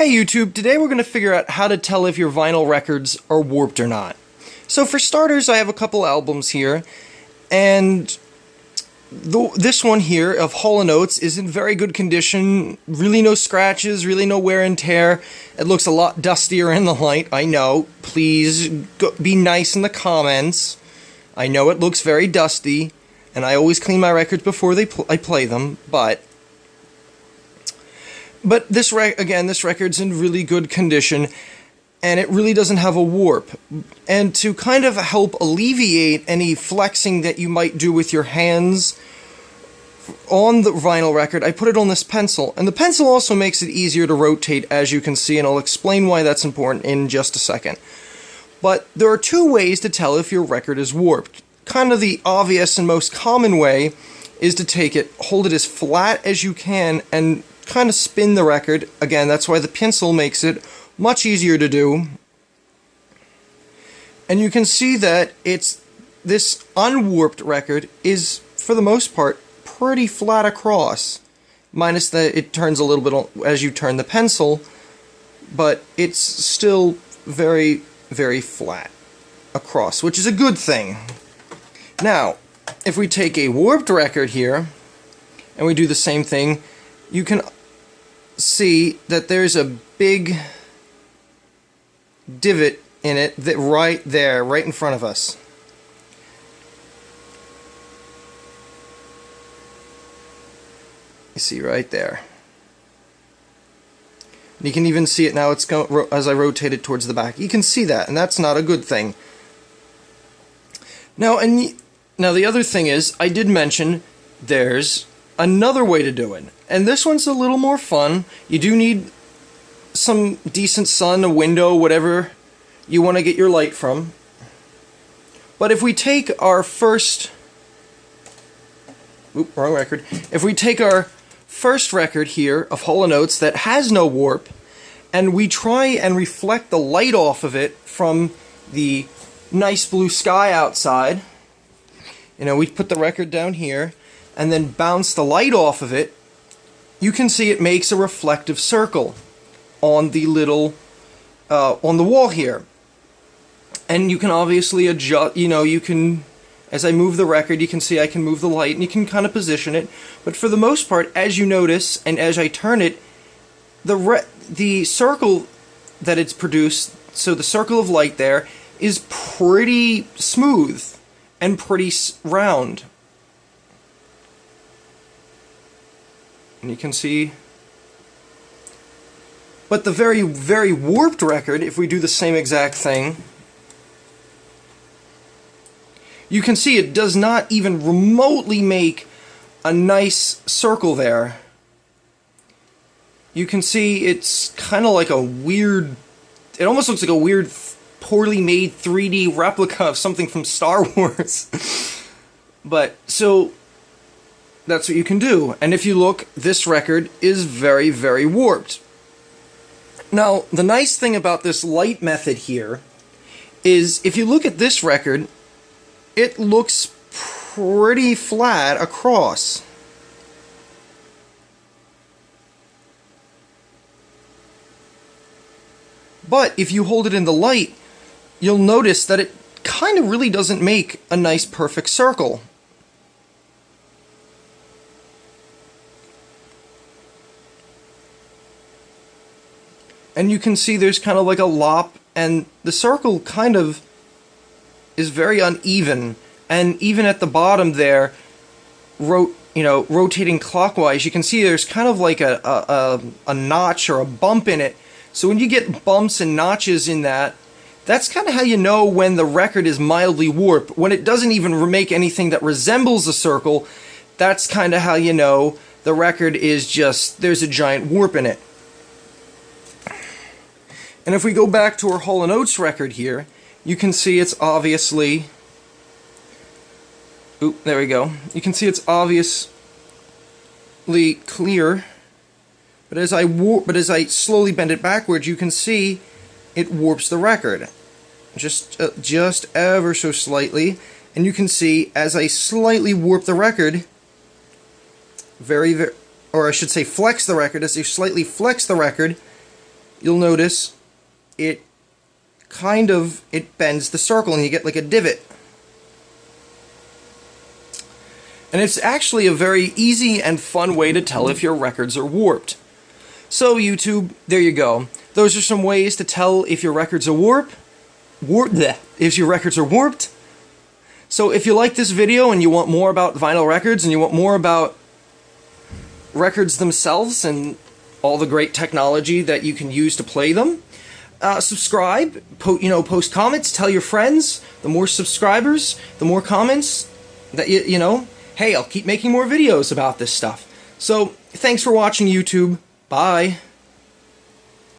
Hey YouTube, today we're going to figure out how to tell if your vinyl records are warped or not. So for starters, I have a couple albums here, and this one here of Hall & Oates is in very good condition, really no scratches, really no wear and tear. It looks a lot dustier in the light, I know. Please be nice in the comments. I know it looks very dusty, and I always clean my records before I play them, But this record's in really good condition, and it really doesn't have a warp. And to kind of help alleviate any flexing that you might do with your hands on the vinyl record, I put it on this pencil. And the pencil also makes it easier to rotate, as you can see, and I'll explain why that's important in just a second. But there are two ways to tell if your record is warped. Kind of the obvious and most common way is to take it, hold it as flat as you can, and kind of spin the record. Again, that's why the pencil makes it much easier to do. And you can see that this unwarped record is, for the most part, pretty flat across. Minus that it turns a little bit as you turn the pencil, but it's still very, very flat across, which is a good thing. Now, if we take a warped record here, and we do the same thing, you can see that there's a big divot in it right there, right in front of us. You see right there. And you can even see it now. It's going as I rotate it towards the back. You can see that, and that's not a good thing. Now, the other thing is, I did mention there's another way to do it, and this one's a little more fun. You do need some decent sun, a window, whatever you want to get your light from. But if we take our wrong record. If we take our first record here of Hall & Oates that has no warp, and we try and reflect the light off of it from the nice blue sky outside, we put the record down here, and then bounce the light off of it, you can see it makes a reflective circle on the little, on the wall here. And you can obviously adjust, as I move the record, you can see I can move the light, and you can kind of position it. But for the most part, as you notice, and as I turn it, the circle that it's produced, so the circle of light there, is pretty smooth and pretty round. And you can see, but the very, very warped record, if we do the same exact thing, you can see it does not even remotely make a nice circle there. You can see it's kind of like a weird, it almost looks like a weird, poorly made 3D replica of something from Star Wars. But, so that's what you can do. And if you look, this record is very, very warped. Now, the nice thing about this light method here is if you look at this record, it looks pretty flat across. But if you hold it in the light, you'll notice that it kind of really doesn't make a nice perfect circle. And you can see there's kind of like a lop, and the circle kind of is very uneven. And even at the bottom there, rotating clockwise, you can see there's kind of like a notch or a bump in it. So when you get bumps and notches in that, that's kind of how you know when the record is mildly warped. When it doesn't even make anything that resembles a circle, that's kind of how you know the record is just, there's a giant warp in it. And if we go back to our Hall & Oates record here, you can see it's obviously, there we go. You can see it's obviously clear, but as I slowly bend it backwards, you can see it warps the record, just ever so slightly. And you can see as I slightly warp the record, or I should say flex the record, as you slightly flex the record, you'll notice it it bends the circle and you get like a divot. And it's actually a very easy and fun way to tell if your records are warped. So YouTube, there you go. Those are some ways to tell if your records are warped. If your records are warped. So if you like this video and you want more about vinyl records and you want more about records themselves and all the great technology that you can use to play them, subscribe, post comments, tell your friends. The more subscribers, the more comments that you know. Hey, I'll keep making more videos about this stuff. So, thanks for watching, YouTube. Bye.